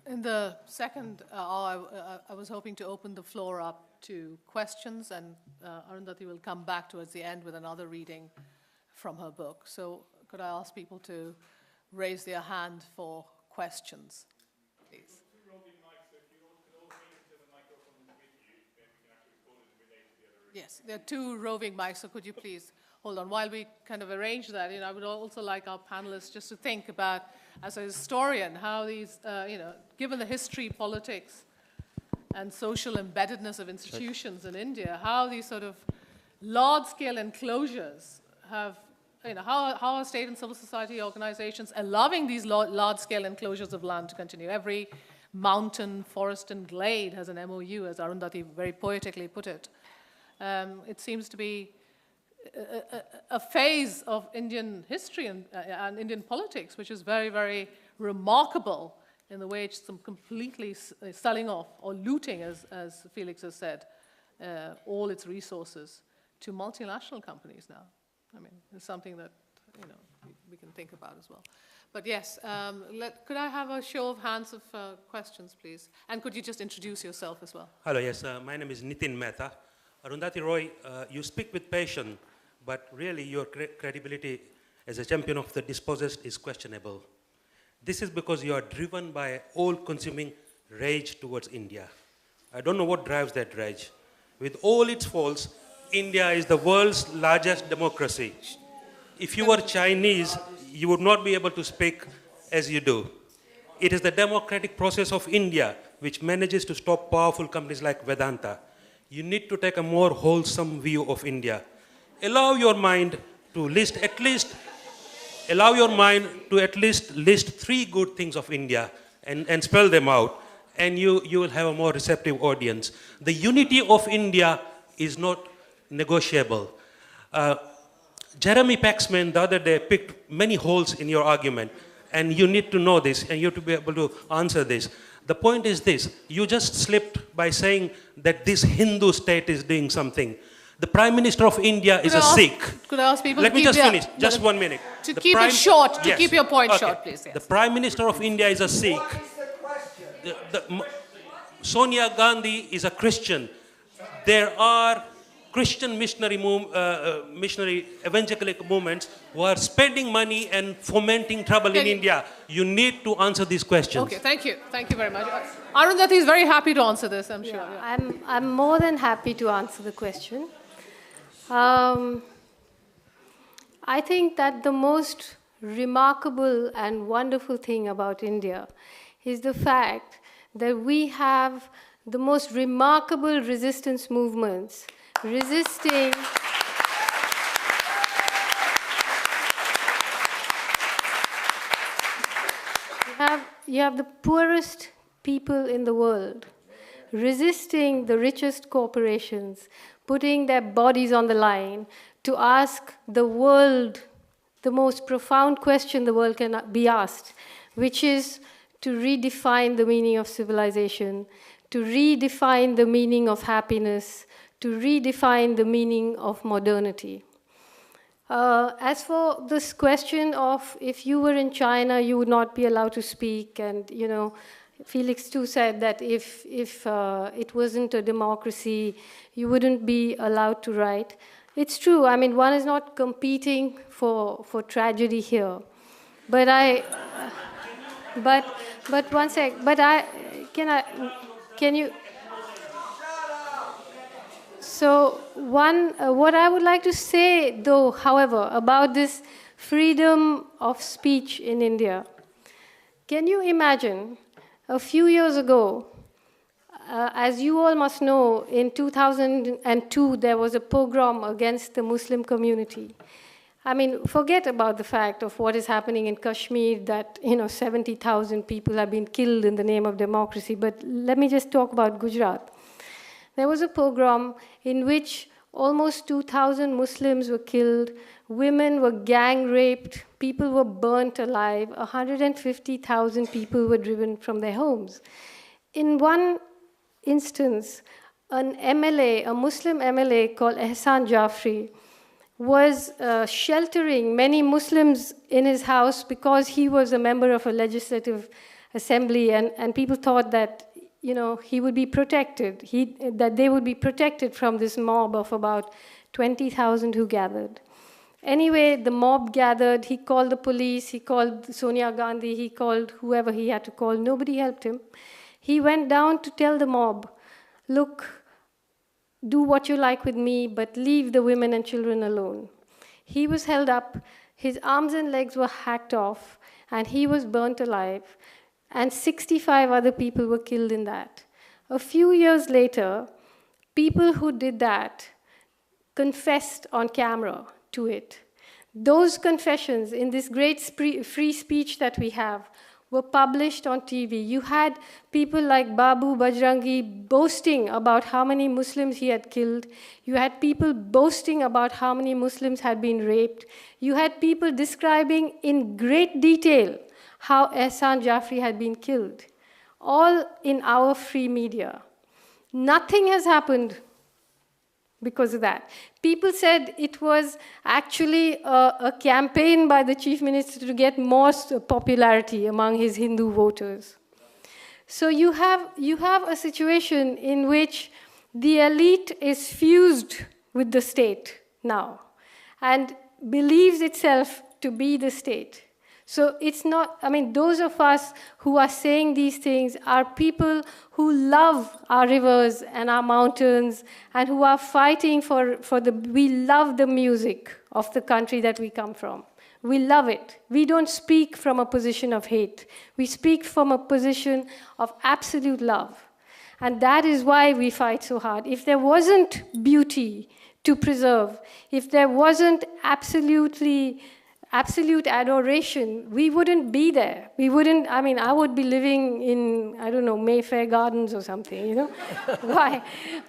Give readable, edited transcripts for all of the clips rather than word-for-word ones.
In the second hour, I was hoping to open the floor up to questions, and Arundhati will come back towards the end with another reading from her book. So could I ask people to raise their hand for questions, please? Yes, there are two roving mics, so could you please hold on. While we kind of arrange that, I would also like our panelists just to think about, as a historian, how these, given the history, politics, and social embeddedness of institutions in India, how these sort of large-scale enclosures have, how are state and civil society organizations allowing these large-scale enclosures of land to continue? Every mountain, forest, and glade has an MOU, as Arundhati very poetically put it. It seems to be a phase of Indian history and Indian politics, which is very, very remarkable in the way it's completely selling off or looting, as Felix has said, all its resources to multinational companies now. I mean, it's something that we can think about as well. But yes, could I have a show of hands of questions, please? And could you just introduce yourself as well? Hello, yes, my name is Nitin Mehta. Arundhati Roy, you speak with passion, but really your credibility as a champion of the dispossessed is questionable. This is because you are driven by all-consuming rage towards India. I don't know what drives that rage. With all its faults, India is the world's largest democracy. If you were Chinese, you would not be able to speak as you do. It is the democratic process of India which manages to stop powerful companies like Vedanta. You need to take a more wholesome view of India. Allow your mind to at least list 3 good things of India and spell them out, and you will have a more receptive audience. The unity of India is not negotiable. Jeremy Paxman the other day picked many holes in your argument, and you need to know this, and you have to be able to answer this. The point is this: you just slipped by saying that this Hindu state is doing something. The Prime Minister of India is a Sikh. Could I ask people Let me just finish, just 1 minute. To keep it short, to keep your point short, please. Yes. The Prime Minister of India is a Sikh. What is the question? Sonia Gandhi is a Christian. There are Christian missionary evangelical movements who are spending money and fomenting trouble in India. You need to answer these questions. Okay, thank you. Thank you very much. Arundhati is very happy to answer this, I'm sure. Yeah. I'm more than happy to answer the question. I think that the most remarkable and wonderful thing about India is the fact that we have the most remarkable resistance movements resisting you have the poorest people in the world resisting the richest corporations, putting their bodies on the line to ask the world the most profound question the world can be asked, which is to redefine the meaning of civilization, to redefine the meaning of happiness, to redefine the meaning of modernity. As for this question of if you were in China, you would not be allowed to speak, and Felix too said that if it wasn't a democracy, you wouldn't be allowed to write. It's true. I mean, one is not competing for tragedy here, but but one sec. But can you? So what I would like to say, though, however, about this freedom of speech in India, can you imagine a few years ago, as you all must know, in 2002, there was a pogrom against the Muslim community. I mean, forget about the fact of what is happening in Kashmir, that 70,000 people have been killed in the name of democracy, but let me just talk about Gujarat. There was a pogrom in which almost 2,000 Muslims were killed, women were gang raped, people were burnt alive, 150,000 people were driven from their homes. In one instance, an MLA, a Muslim MLA called Ehsan Jafri, was sheltering many Muslims in his house because he was a member of a legislative assembly, and people thought that, you know, he would be protected, that they would be protected from this mob of about 20,000 who gathered. Anyway, the mob gathered, he called the police, he called Sonia Gandhi, he called whoever he had to call, nobody helped him. He went down to tell the mob, look, do what you like with me, but leave the women and children alone. He was held up, his arms and legs were hacked off, and he was burnt alive, and 65 other people were killed in that. A few years later, people who did that confessed on camera to it. Those confessions in this great free speech that we have were published on TV. You had people like Babu Bajrangi boasting about how many Muslims he had killed. You had people boasting about how many Muslims had been raped. You had people describing in great detail how Ehsan Jafri had been killed, all in our free media. Nothing has happened because of that. People said it was actually a campaign by the chief minister to get more popularity among his Hindu voters. So you have a situation in which the elite is fused with the state now and believes itself to be the state. So it's not, I mean, those of us who are saying these things are people who love our rivers and our mountains and who are fighting we love the music of the country that we come from. We love it. We don't speak from a position of hate. We speak from a position of absolute love. And that is why we fight so hard. If there wasn't beauty to preserve, if there wasn't absolute adoration, we wouldn't be there. We wouldn't, I mean, I would be living in, I don't know, Mayfair Gardens or something, you know? Why?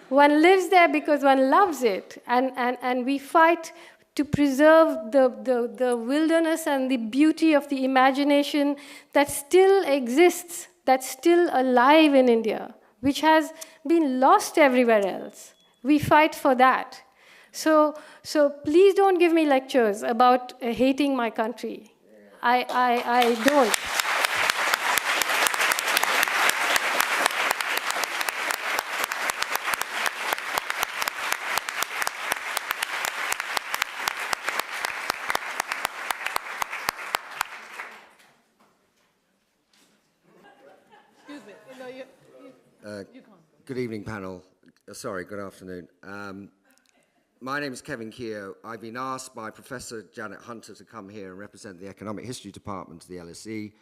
One lives there because one loves it. And we fight to preserve the wilderness and the beauty of the imagination that still exists, that's still alive in India, which has been lost everywhere else. We fight for that. So please don't give me lectures about hating my country. I don't. Excuse me. No, you can't. Good evening, panel. Sorry, good afternoon. My name is Kevin Keogh. I've been asked by Professor Janet Hunter to come here and represent the Economic History Department of the LSE.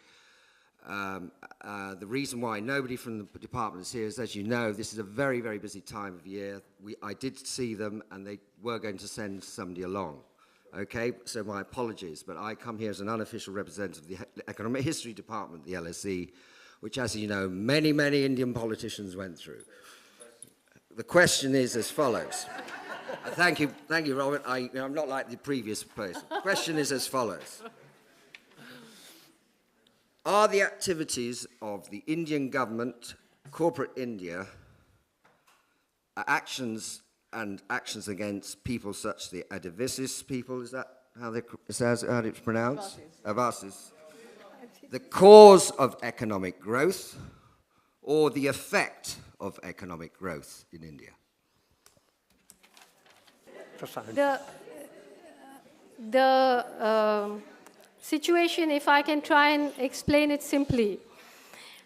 The reason why nobody from the department is here is, as you know, this is a very, very busy time of year. I did see them, and they were going to send somebody along. Okay, so my apologies, but I come here as an unofficial representative of the Economic History Department of the LSE, which, as you know, many, many Indian politicians went through. The question is as follows. Thank you, Robert. I'm not like the previous person. The question is as follows. Are the activities of the Indian government, corporate India, actions against people such as the Adivasis people, is that how it's pronounced? Avasis. The cause of economic growth or the effect of economic growth in India? The situation, if I can try and explain it simply,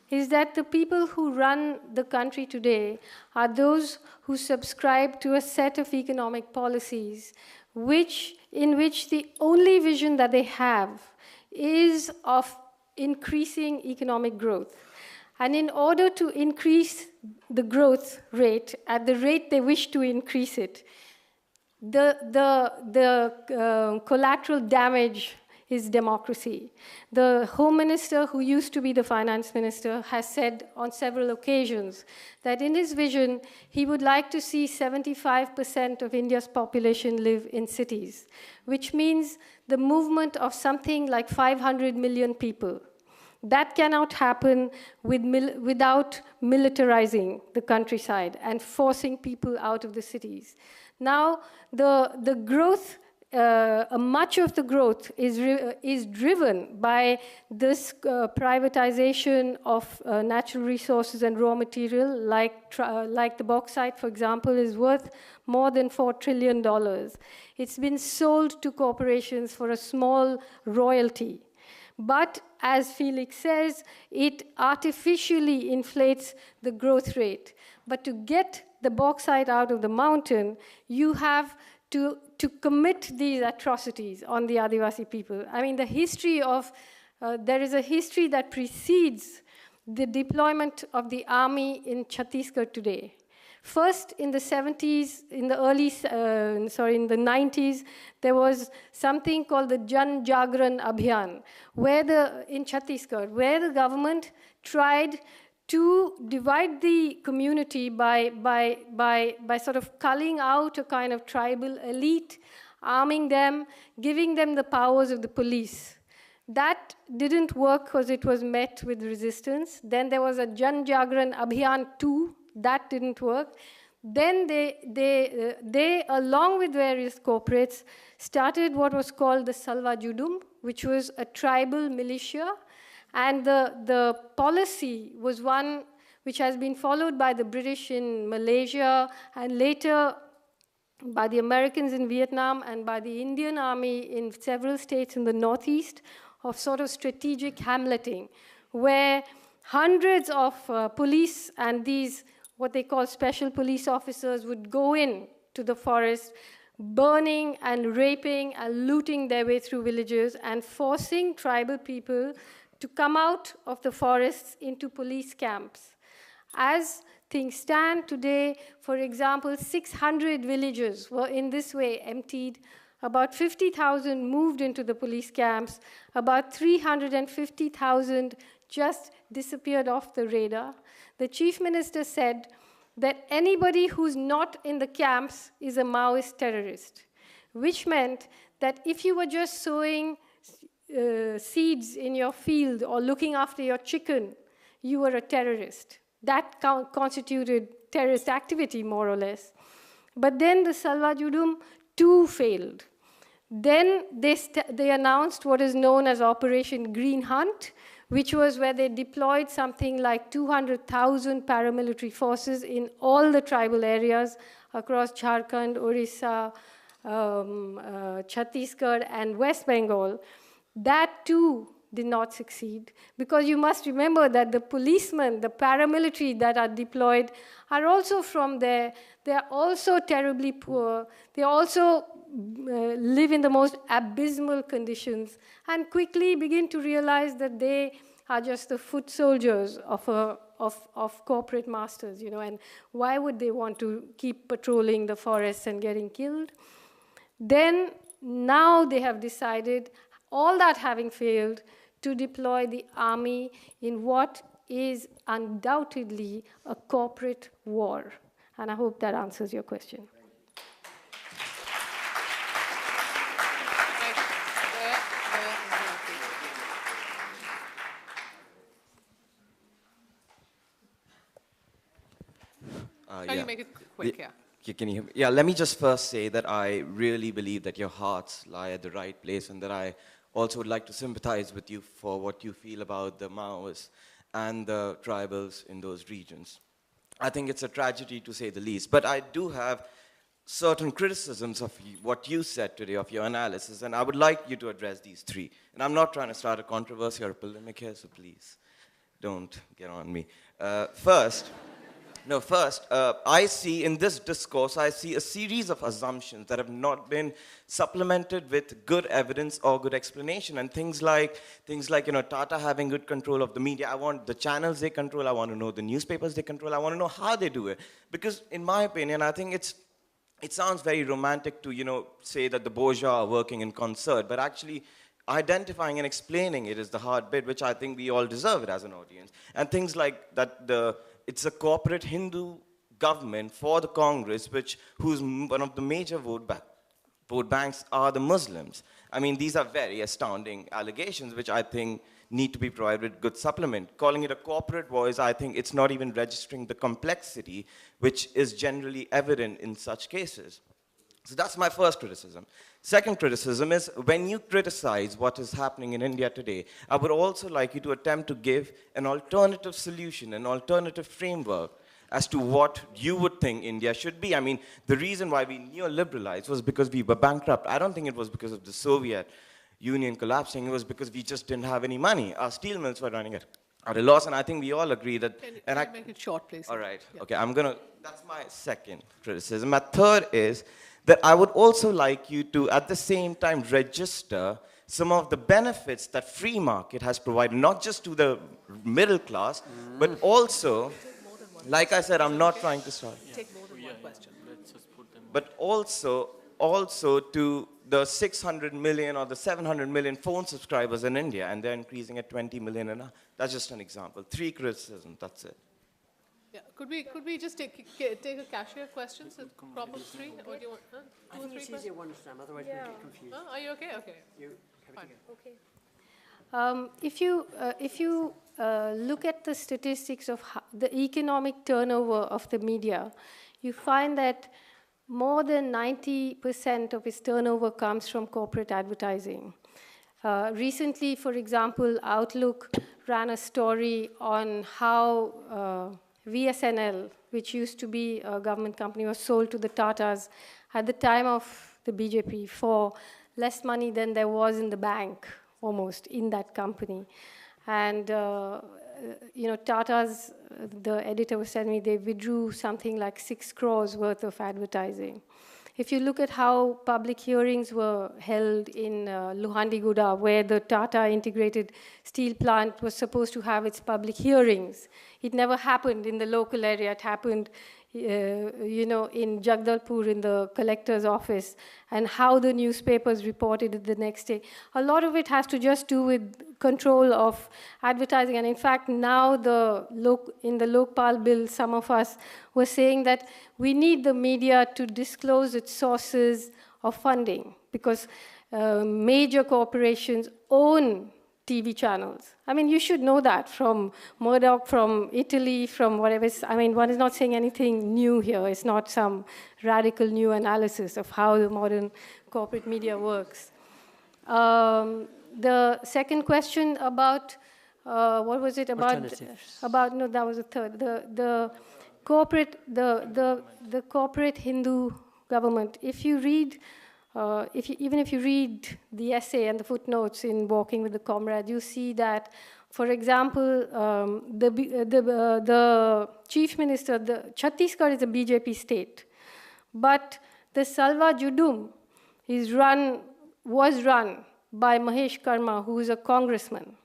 is that the people who run the country today are those who subscribe to a set of economic policies in which the only vision that they have is of increasing economic growth. And in order to increase the growth rate at the rate they wish to increase it, the collateral damage is democracy. The Home Minister, who used to be the Finance Minister, has said on several occasions that in his vision, he would like to see 75% of India's population live in cities, which means the movement of something like 500 million people. That cannot happen without militarizing the countryside and forcing people out of the cities. Now, the growth much of the growth is driven by this privatization of natural resources and raw material, like the bauxite, for example, is worth more than $4 trillion. It's been sold to corporations for a small royalty. But as Felix says, it artificially inflates the growth rate. But to get the bauxite out of the mountain, you have to commit these atrocities on the Adivasi people. I mean, the history of, there is a history that precedes the deployment of the army in Chhattisgarh today. First, in the 70s, in the in the 90s, there was something called the Jan Jagran Abhiyan, in Chhattisgarh, where the government tried to divide the community by sort of culling out a kind of tribal elite, arming them, giving them the powers of the police. That didn't work because it was met with resistance. Then there was a Jan Jagran Abhiyan 2. That didn't work. Then they, along with various corporates, started what was called the Salva Judum, which was a tribal militia. And the policy was one which has been followed by the British in Malaysia and later by the Americans in Vietnam and by the Indian Army in several states in the Northeast, of sort of strategic hamleting, where hundreds of police and these, what they call special police officers, would go in to the forest, burning and raping and looting their way through villages and forcing tribal people to come out of the forests into police camps. As things stand today, for example, 600 villages were in this way emptied. About 50,000 moved into the police camps. About 350,000 just disappeared off the radar. The chief minister said that anybody who's not in the camps is a Maoist terrorist, which meant that if you were just sowing seeds in your field or looking after your chicken, you were a terrorist. That constituted terrorist activity, more or less. But then the Salva Judum too failed. Then they announced what is known as Operation Green Hunt, which was where they deployed something like 200,000 paramilitary forces in all the tribal areas across Jharkhand, Orissa, Chhattisgarh, and West Bengal. That too did not succeed, because you must remember that the policemen, the paramilitary that are deployed, are also from there. They are also terribly poor. They also live in the most abysmal conditions and quickly begin to realize that they are just the foot soldiers of corporate masters, you know, and why would they want to keep patrolling the forests and getting killed? Then, now they have decided, all that having failed, to deploy the army in what is undoubtedly a corporate war. And I hope that answers your question. Can you make it quick, yeah? Can you hear me? Yeah, let me just first say that I really believe that your hearts lie at the right place, and that I also would like to sympathize with you for what you feel about the Maoists and the tribals in those regions. I think it's a tragedy, to say the least, but I do have certain criticisms of what you said today, of your analysis, and I would like you to address these three. And I'm not trying to start a controversy or a polemic here, so please don't get on me. First, I see in this discourse, I see a series of assumptions that have not been supplemented with good evidence or good explanation. And things like, Tata having good control of the media. I want the channels they control. I want to know the newspapers they control. I want to know how they do it. Because in my opinion, I think it sounds very romantic to, say that the bourgeois are working in concert, but actually identifying and explaining it is the hard bit, which I think we all deserve it as an audience. And things like that it's a corporate Hindu government for the Congress, whose one of the major vote banks are the Muslims. I mean, these are very astounding allegations, which I think need to be provided with good supplement. Calling it a corporate war is, I think, it's not even registering the complexity which is generally evident in such cases. So that's my first criticism. Second criticism is when you criticize what is happening in India today, I would also like you to attempt to give an alternative solution, an alternative framework as to what you would think India should be. I mean, the reason why we neoliberalized was because we were bankrupt. I don't think it was because of the Soviet Union collapsing. It was because we just didn't have any money. Our steel mills were running at a loss, and I think we all agree that... Can you make it short, please? All right. Yeah. Okay, that's my second criticism. My third is that I would also like you to, at the same time, register some of the benefits that free market has provided, not just to the middle class, but also, like I said, I'm not trying to start. Take more than one question. But also to the 600 million or the 700 million phone subscribers in India, and they're increasing at 20 million and that's just an example. 3 criticisms, that's it. Yeah, could we just take a cashier questions at problem 3, or do you want 2 I or think 3 it's questions? easier one time, otherwise we get confused. Are you okay? Okay. You have it Fine. together. If you look at the statistics of the economic turnover of the media, you find that more than 90% of its turnover comes from corporate advertising. Recently, for example, Outlook ran a story on how VSNL, which used to be a government company, was sold to the Tatas at the time of the BJP for less money than there was in the bank, almost, in that company. And, Tatas, the editor was telling me they withdrew something like 6 crores worth of advertising. If you look at how public hearings were held in Luhandigooda, where the Tata integrated steel plant was supposed to have its public hearings, it never happened in the local area. It happened, in Jagdalpur in the collector's office, and how the newspapers reported it the next day. A lot of it has to just do with control of advertising. And in fact, now in the Lokpal bill, some of us were saying that we need the media to disclose its sources of funding, because major corporations own TV channels. I mean, you should know that from Murdoch, from Italy, from whatever. One is not saying anything new here. It's not some radical new analysis of how the modern corporate media works. The second question about, what was it about? No, that was the third. The corporate Hindu government. If you read, even if you read the essay and the footnotes in Walking with the Comrade, you see that, for example, the chief minister, Chhattisgarh is a BJP state, but the Salva Judum was run by Mahesh Karma, who is a congressman.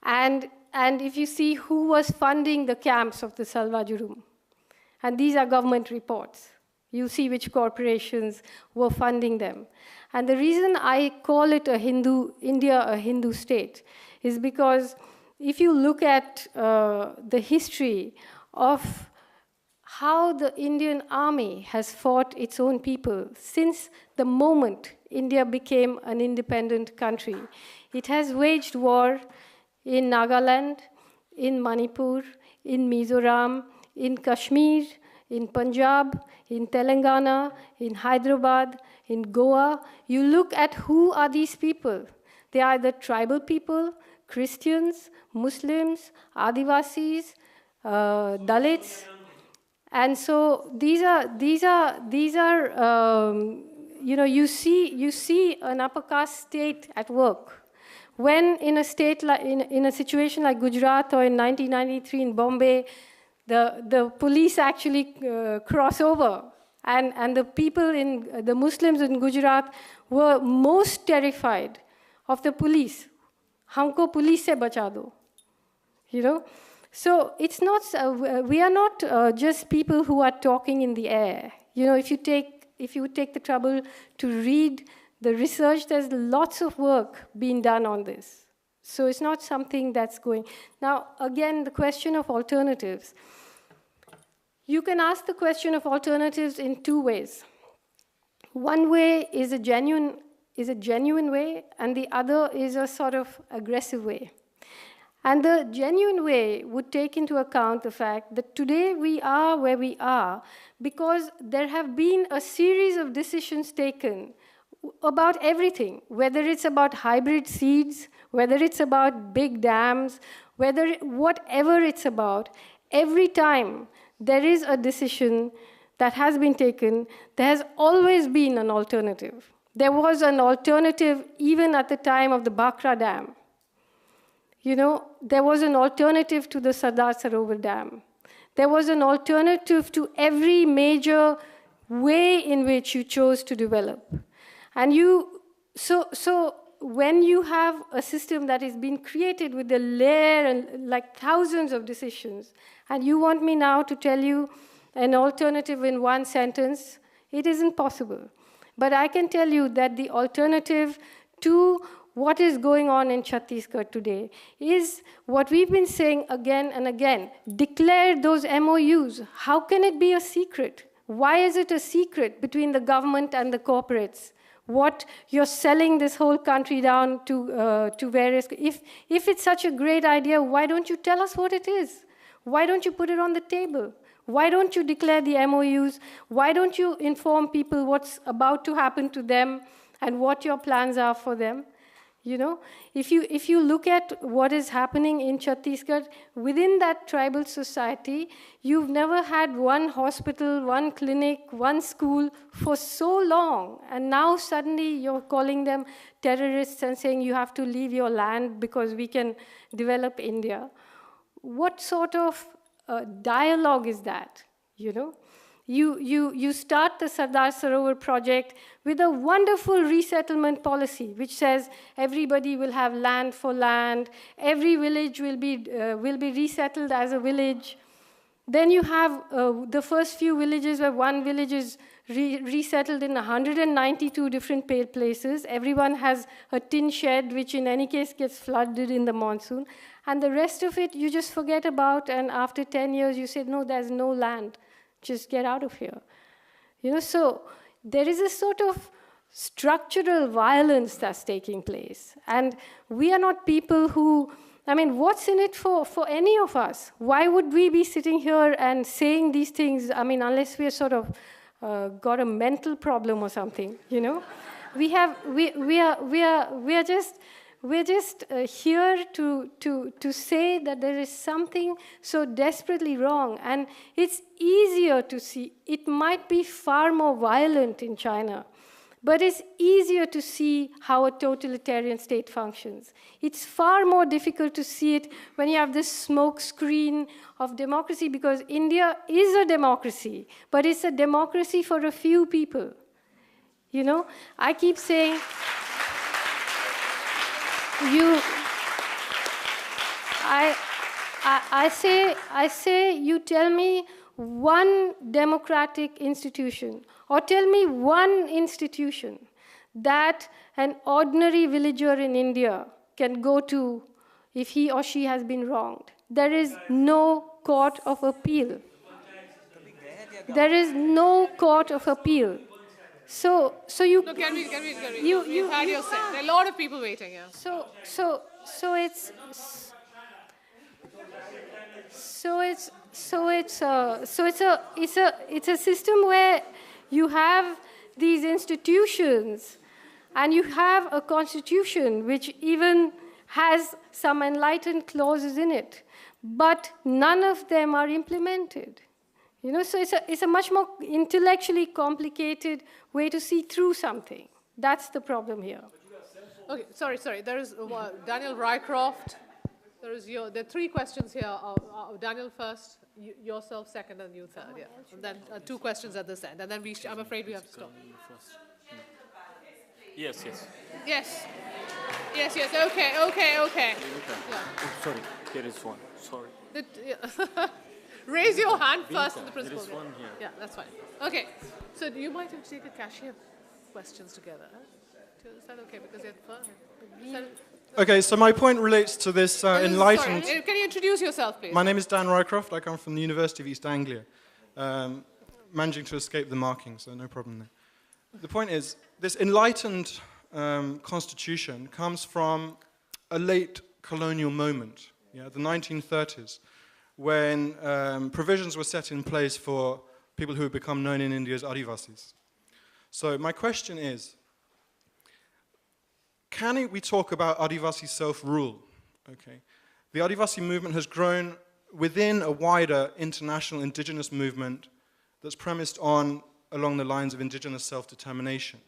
And if you see who was funding the camps of the Salva Judum, and these are government reports, you see which corporations were funding them. And the reason I call it India a Hindu state is because if you look at the history of how the Indian army has fought its own people since the moment India became an independent country, it has waged war in Nagaland, in Manipur, in Mizoram, in Kashmir, in Punjab, in Telangana, in Hyderabad, in Goa. You look at who are these people. They are either tribal people, Christians, Muslims, Adivasis, Dalits. And so these are you see an upper caste state at work. When in a state in a situation like Gujarat or in 1993 in Bombay, the police actually cross over, and the people the Muslims in Gujarat were most terrified of the police. Humko police se bacha do, So it's not. We are not just people who are talking in the air. If you take the trouble to read the research, there's lots of work being done on this. So it's not something that's going. Now, again, the question of alternatives. You can ask the question of alternatives in 2 ways. One way is a genuine way, and the other is a sort of aggressive way. And the genuine way would take into account the fact that today we are where we are because there have been a series of decisions taken about everything, whether it's about hybrid seeds, whether it's about big dams, whatever it's about. Every time there is a decision that has been taken, there has always been an alternative. There was an alternative even at the time of the Bhakra Dam. You know, there was an alternative to the Sardar Sarovar Dam. There was an alternative to every major way in which you chose to develop. And so when you have a system that is being created with a layer and like thousands of decisions, and you want me now to tell you an alternative in one sentence, it isn't possible. But I can tell you that the alternative to what is going on in Chhattisgarh today is what we've been saying again and again. Declare those MOUs. How can it be a secret? Why is it a secret between the government and the corporates? What you're selling this whole country down to various... If it's such a great idea, why don't you tell us what it is? Why don't you put it on the table? Why don't you declare the MOUs? Why don't you inform people what's about to happen to them and what your plans are for them? You know, if you look at what is happening in Chhattisgarh, within that tribal society, you've never had one hospital, one clinic, one school for so long. And now suddenly you're calling them terrorists and saying you have to leave your land because we can develop India. What sort of dialogue is that, you know? You start the Sardar Sarovar project with a wonderful resettlement policy, which says everybody will have land for land, every village will be resettled as a village. Then you have the first few villages where one village is resettled in 192 different places. Everyone has a tin shed, which in any case gets flooded in the monsoon. And the rest of it you just forget about, and after 10 years you say, no, there's no land. Just get out of here. You know, so there is a sort of structural violence that's taking place. And we are not people who, I mean, what's in it for any of us? Why would we be sitting here and saying these things? I mean, unless we're sort of got a mental problem or something, you know? We're just here to say that there is something so desperately wrong. And it's easier to see. It might be far more violent in China, but it's easier to see how a totalitarian state functions. It's far more difficult to see it when you have this smoke screen of democracy, because India is a democracy, but it's a democracy for a few people. You know, I keep saying... I say you tell me one democratic institution, or tell me one institution that an ordinary villager in India can go to if he or she has been wronged. There is no court of appeal. There is no court of appeal. So you... No, can we? You've had your say. There are a lot of people waiting here. It's a system where you have these institutions and you have a constitution which even has some enlightened clauses in it, but none of them are implemented. You know, so it's a much more intellectually complicated way to see through something. That's the problem here. Okay, sorry. There is Daniel Rycroft. There are three questions here. Daniel first, yourself second, and you third. Yeah, and then two questions at this end, and then I'm afraid we have to stop. Yes. Okay. Yeah. Yeah. Oh, sorry, there is one. Sorry. Raise your hand first in the principal. There is one here. Yeah, that's fine. Okay, so do you mind if we take the cashier questions together? Huh? Is that okay? Because they're... Okay, so my point relates to this enlightened... Sorry, can you introduce yourself, please? My name is Dan Rycroft. I come from the University of East Anglia. Managing to escape the marking, so no problem there. The point is, this enlightened constitution comes from a late colonial moment yeah, the 1930s, when provisions were set in place for people who have become known in India as Adivasis. So my question is, can we talk about Adivasi self-rule? Okay. The Adivasi movement has grown within a wider international indigenous movement that's premised along the lines of indigenous self-determination.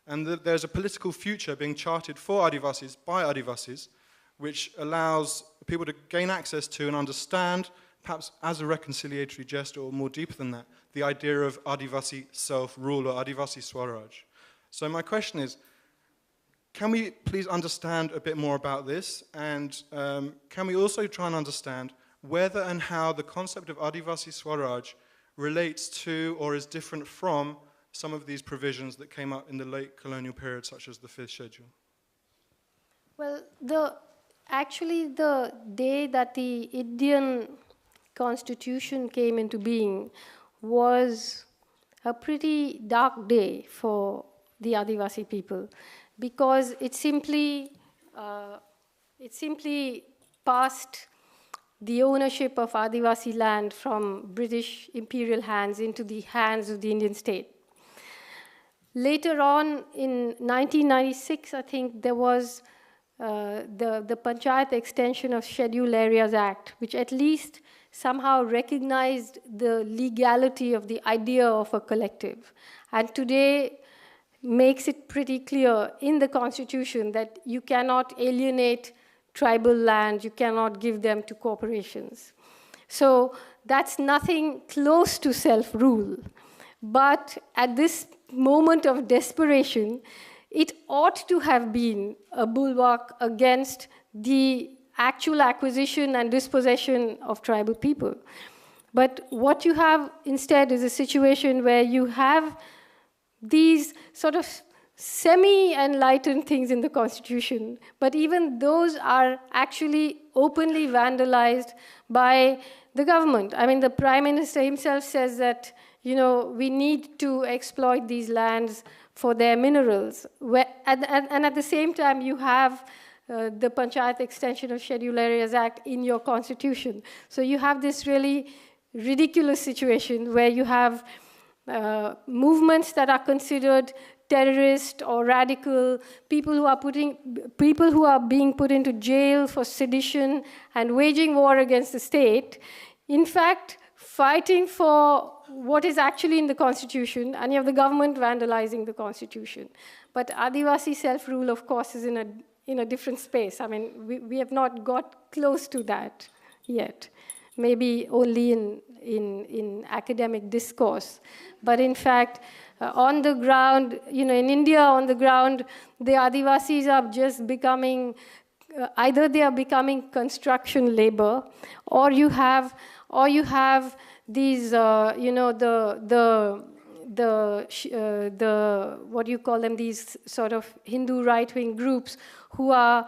And there's a political future being charted for Adivasis by Adivasis, which allows people to gain access to and understand, perhaps as a reconciliatory gesture or more deeper than that, the idea of Adivasi self-rule or Adivasi Swaraj. So my question is, can we please understand a bit more about this? And can we also try and understand whether and how the concept of Adivasi Swaraj relates to or is different from some of these provisions that came up in the late colonial period, such as the 5th schedule? Well, actually the day that the Indian Constitution came into being was a pretty dark day for the Adivasi people, because it simply passed the ownership of Adivasi land from British imperial hands into the hands of the Indian state. Later on, in 1996, I think there was the Panchayat Extension of Scheduled Areas Act, which at least somehow recognized the legality of the idea of a collective. And today makes it pretty clear in the Constitution that you cannot alienate tribal land, you cannot give them to corporations. So that's nothing close to self-rule. But at this moment of desperation, it ought to have been a bulwark against the actual acquisition and dispossession of tribal people. But what you have instead is a situation where you have these sort of semi-enlightened things in the Constitution, but even those are actually openly vandalized by the government. I mean, the Prime Minister himself says that, you know, we need to exploit these lands for their minerals. And at the same time, you have the Panchayat Extension of Scheduled Areas Act in your Constitution. So you have this really ridiculous situation where you have movements that are considered terrorist or radical, people who are being put into jail for sedition and waging war against the state, in fact, fighting for what is actually in the Constitution, and you have the government vandalizing the Constitution. But Adivasi self-rule, of course, is in a different space. I mean, we have not got close to that yet. Maybe only in academic discourse. But in fact, on the ground, you know, in India, on the ground, the Adivasis are just becoming, either they are becoming construction labor, or you have these, you know, the what do you call them? These sort of Hindu right-wing groups who are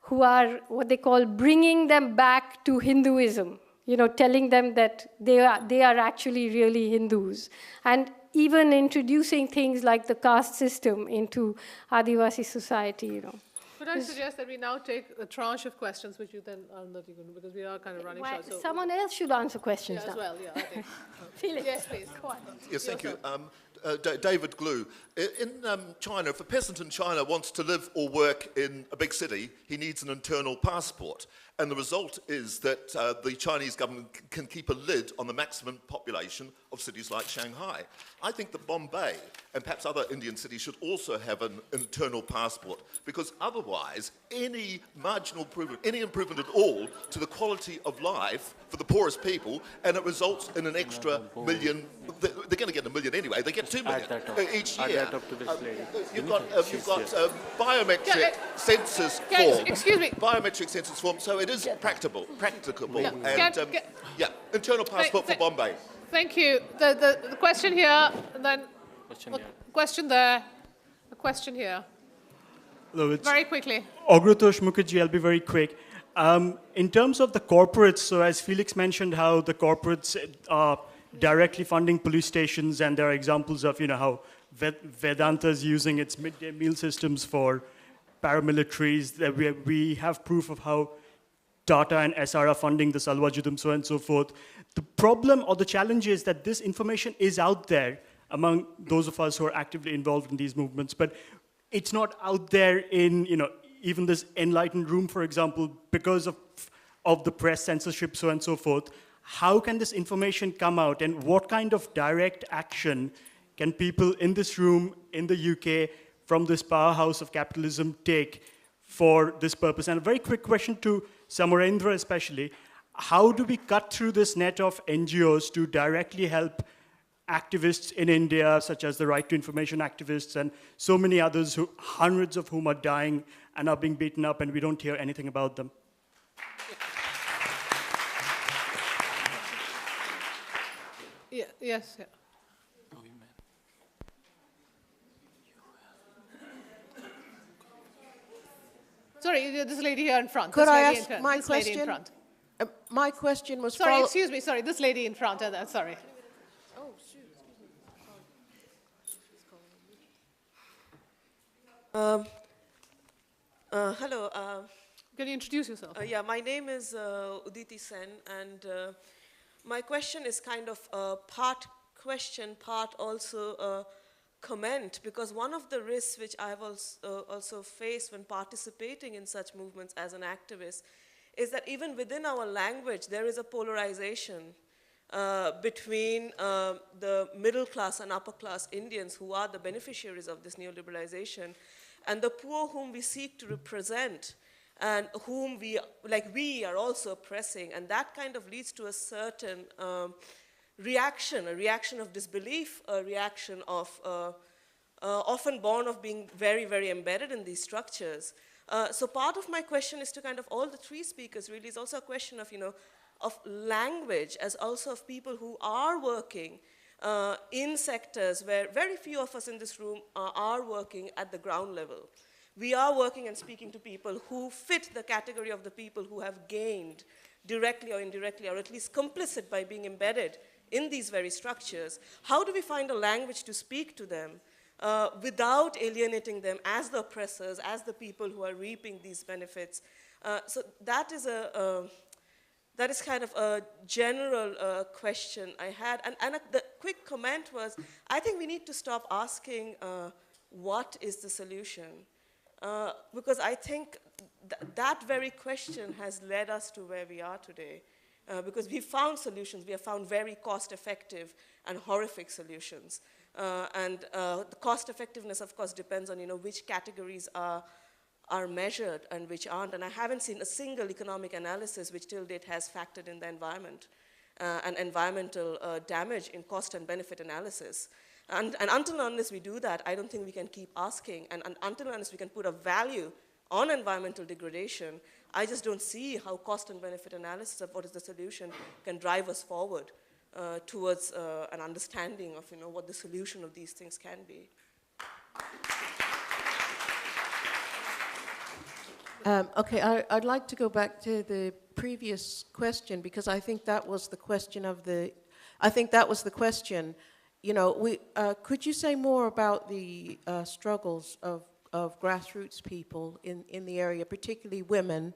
what they call bringing them back to Hinduism. You know, telling them that they are actually really Hindus, and even introducing things like the caste system into Adivasi society. You know. Could I suggest that we now take a tranche of questions, which you then Arundhati, because we are kind of running short. So someone else should answer questions yeah, now. as well. Yeah, I think. Felix. Yes, please. Go on. Yes, thank you. David Glue. In China, if a peasant in China wants to live or work in a big city, he needs an internal passport. And the result is that the Chinese government can keep a lid on the maximum population of cities like Shanghai. I think that Bombay and perhaps other Indian cities should also have an internal passport, because otherwise any marginal improvement, any improvement at all to the quality of life for the poorest people, and it results in an extra million. They're going to get 1 million anyway. They get 2 million each year. Add that up to this lady. You've got biometric census form. Excuse me. Biometric census form, so it is practicable. Yeah. And internal passport for Bombay. Thank you. The question here, and then question there, a question here. Hello, it's Very quickly. Agratosh Mukherjee, I'll be very quick. In terms of the corporates, so as Felix mentioned, how the corporates are directly funding police stations, and there are examples of, you know, how Vedanta is using its midday meal systems for paramilitaries. That we have proof of how Tata and SR are funding the Salwa Judum, so on and so forth. The problem or the challenge is that this information is out there among those of us who are actively involved in these movements, but it's not out there in, even this enlightened room, for example, because of the press censorship, so on and so forth. How can this information come out, and what kind of direct action can people in this room, in the UK, from this powerhouse of capitalism take for this purpose? And a very quick question to Samarendra especially, how do we cut through this net of NGOs to directly help activists in India, such as the right to information activists and so many others, hundreds of whom are dying and are being beaten up, and we don't hear anything about them? Yes. Sorry, this lady here in front. Could this I lady ask in front. my this question? Lady in front. My question was... Sorry, excuse me, sorry, this lady in front, sorry. Oh, shoot, hello. Can you introduce yourself? Yeah, my name is Uditi Sen, and my question is kind of part question, part also comment, because one of the risks which I've also faced when participating in such movements as an activist is that even within our language, there is a polarization between the middle class and upper class Indians who are the beneficiaries of this neoliberalization and the poor whom we seek to represent and whom we are also oppressing. And that kind of leads to a certain reaction, a reaction of disbelief, a reaction of often born of being very, very embedded in these structures. So part of my question is to kind of all the three speakers really is also a question of, of language as also of people who are working in sectors where very few of us in this room are working at the ground level. We are working and speaking to people who fit the category of the people who have gained directly or indirectly, or at least complicit by being embedded in these very structures. How do we find a language to speak to them without alienating them as the oppressors, as the people who are reaping these benefits? So that is kind of a general question I had. And the quick comment was, I think we need to stop asking what is the solution? Because I think that very question has led us to where we are today. Because we found solutions, we have found very cost-effective and horrific solutions. The cost effectiveness, of course, depends on which categories are measured and which aren't. And I haven't seen a single economic analysis which till date has factored in the environment and environmental damage in cost and benefit analysis. And until and unless we do that, I don't think we can keep asking. And until and unless we can put a value on environmental degradation, I just don't see how cost and benefit analysis of what is the solution can drive us forward towards an understanding of what the solution of these things can be. Okay, I'd like to go back to the previous question, because I think that was the question could you say more about the struggles of grassroots people in the area, particularly women?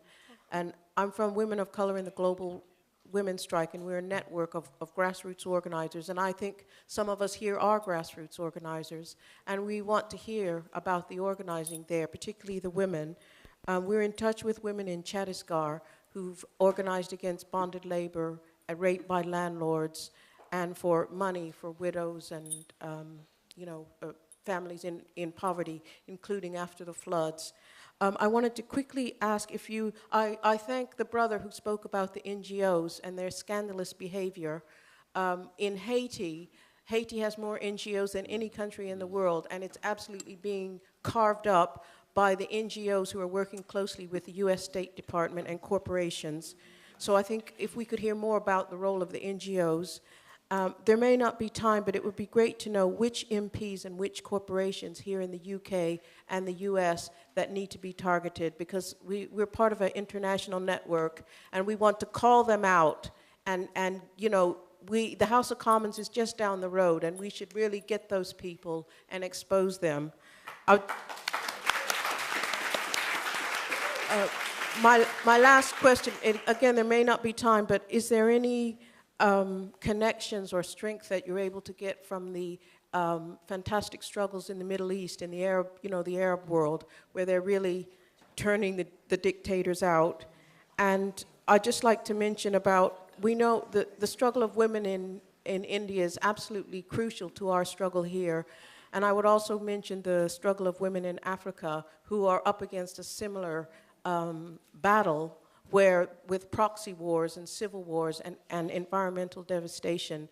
And I'm from Women of Color in the Global Women's Strike, and we're a network of grassroots organizers. And I think some of us here are grassroots organizers, and we want to hear about the organizing there, particularly the women. We're in touch with women in Chhattisgarh who've organized against bonded labor, rape by landlords, and for money for widows and families in poverty, including after the floods. I wanted to quickly ask if I thank the brother who spoke about the NGOs and their scandalous behavior. In Haiti, Haiti has more NGOs than any country in the world, and it's absolutely being carved up by the NGOs who are working closely with the US State Department and corporations. So I think if we could hear more about the role of the NGOs. There may not be time, but it would be great to know which MPs and which corporations here in the UK and the US that need to be targeted, because we're part of an international network, and we want to call them out. And the House of Commons is just down the road, and we should really get those people and expose them. my last question, again, there may not be time, but is there any connections or strength that you're able to get from the fantastic struggles in the Middle East, in the Arab, the Arab world, where they're really turning the dictators out? And I'd just like to mention about, we know that the struggle of women in India is absolutely crucial to our struggle here. And I would also mention the struggle of women in Africa who are up against a similar battle with proxy wars and civil wars and environmental devastation.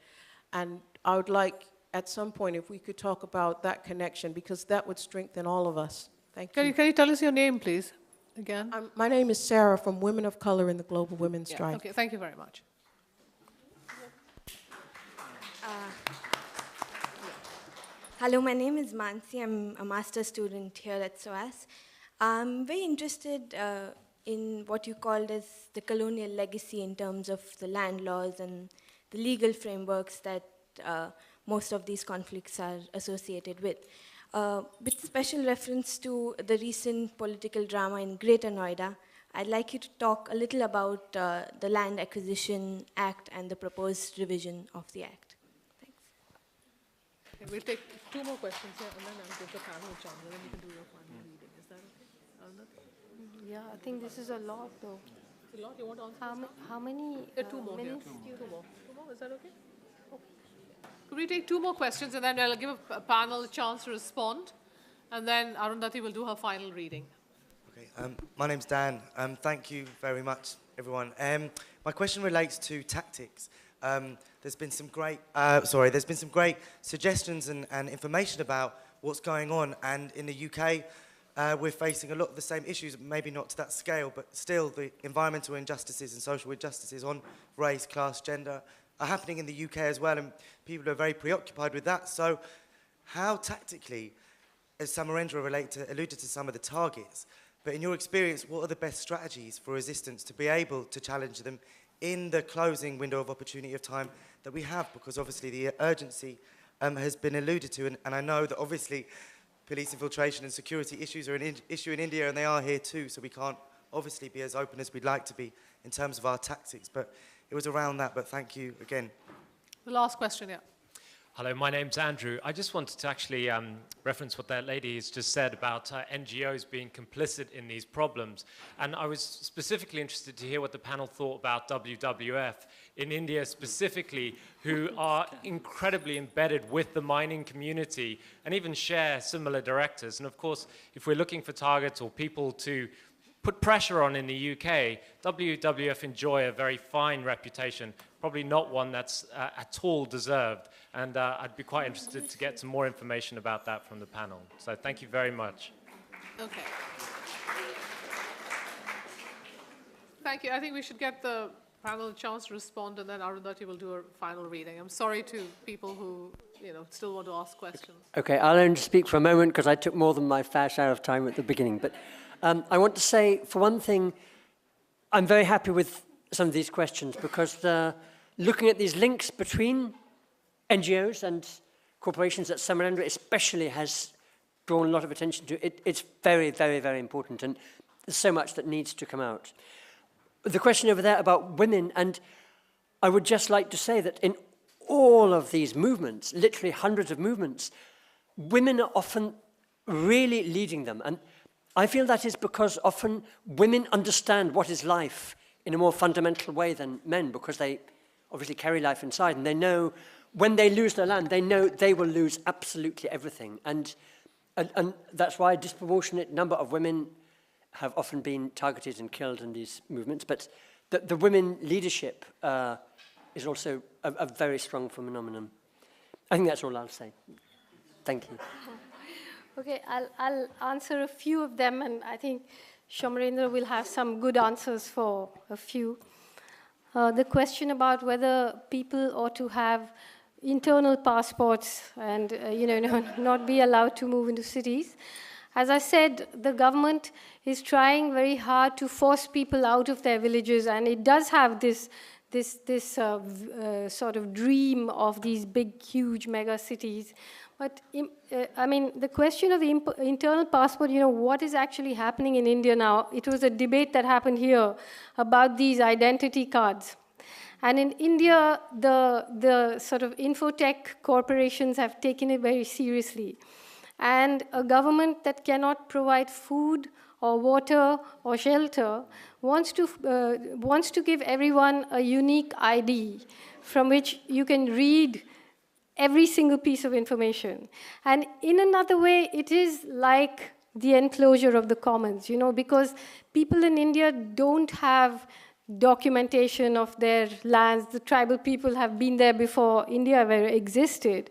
And I would like, at some point, if we could talk about that connection, because that would strengthen all of us. Thank you. Can you tell us your name, please, again? My name is Sarah from Women of Color in the Global Women's Strike. Okay, thank you very much. Hello, my name is Mansi. I'm a master's student here at SOAS. I'm very interested in what you called as the colonial legacy in terms of the land laws and the legal frameworks that most of these conflicts are associated with. With special reference to the recent political drama in Greater Noida, I'd like you to talk a little about the Land Acquisition Act and the proposed revision of the Act. Okay, we'll take 2 more questions here, and then I'll give the panel a chance, and then you can do your final reading. Is that okay? Arundhati? Yeah, I think this is a lot, though. It's a lot. You want to answer? How many 2 more here. minutes? 2 more. Is that okay? Could we take 2 more questions, and then I'll give a panel a chance to respond, and then Arundhati will do her final reading. Okay, my name's Dan. Thank you very much, everyone. My question relates to tactics. There's been some great suggestions and information about what's going on, and in the UK, we're facing a lot of the same issues, maybe not to that scale, but still the environmental injustices and social injustices on race, class, gender are happening in the UK as well, and people are very preoccupied with that. So how tactically, as Samarendra alluded to some of the targets, but in your experience, what are the best strategies for resistance to be able to challenge them in the closing window of opportunity of time that we have? Because obviously the urgency has been alluded to, and I know that obviously police infiltration and security issues are an issue in India, and they are here too, so we can't obviously be as open as we'd like to be in terms of our tactics, but it was around that, but thank you again. The last question, yeah. Hello, my name's Andrew. I just wanted to actually reference what that lady has just said about NGOs being complicit in these problems. And I was specifically interested to hear what the panel thought about WWF in India specifically, who are incredibly embedded with the mining community and even share similar directors. And of course, if we're looking for targets or people to put pressure on in the UK, WWF enjoy a very fine reputation, probably not one that's at all deserved. And I'd be quite interested to get some more information about that from the panel. So thank you very much. Okay. Thank you. I think we should get the panel a chance to respond, and then Arundhati will do a final reading. I'm sorry to people who, still want to ask questions. Okay, I'll only speak for a moment because I took more than my fair share of time at the beginning. But I want to say, for one thing, I'm very happy with some of these questions because looking at these links between NGOs and corporations that Samarendra especially has drawn a lot of attention to, it's very, very, very important, and there's so much that needs to come out. The question over there about women, and I would just like to say that in all of these movements, literally hundreds of movements, women are often really leading them, and I feel that is because often women understand what is life in a more fundamental way than men, because they obviously carry life inside, and they know when they lose their land, they know they will lose absolutely everything. And that's why a disproportionate number of women have often been targeted and killed in these movements. But the women leadership is also a very strong phenomenon. I think that's all I'll say. Thank you. Okay, I'll answer a few of them, and I think Samarendra will have some good answers for a few. The question about whether people ought to have internal passports and not be allowed to move into cities. As I said, the government is trying very hard to force people out of their villages, and it does have this sort of dream of these big, huge mega cities. But I mean, the question of the internal passport, what is actually happening in India now? It was a debate that happened here about these identity cards. And in India, the sort of infotech corporations have taken it very seriously. And a government that cannot provide food or water or shelter wants to give everyone a unique ID from which you can read every single piece of information. And in another way, it is like the enclosure of the commons, because people in India don't have documentation of their lands. The tribal people have been there before India ever existed.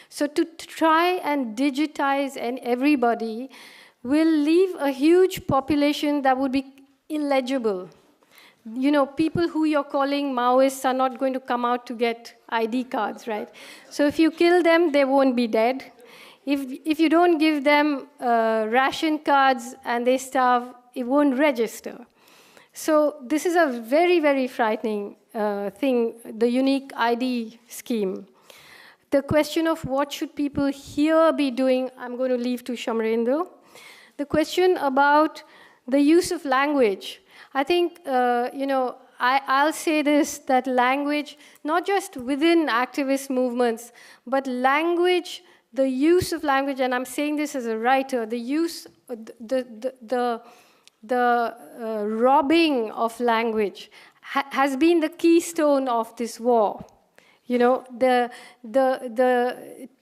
So to try and digitize everybody will leave a huge population that would be illegible. People who you're calling Maoists are not going to come out to get ID cards, right? So if you kill them, they won't be dead. If you don't give them ration cards and they starve, it won't register. So this is a very, very frightening thing, the unique ID scheme. The question of what should people here be doing, I'm going to leave to Samarendra. The question about the use of language. I think, I'll say this, that language, not just within activist movements, but language, the use of language, and I'm saying this as a writer, the use, the robbing of language has been the keystone of this war. The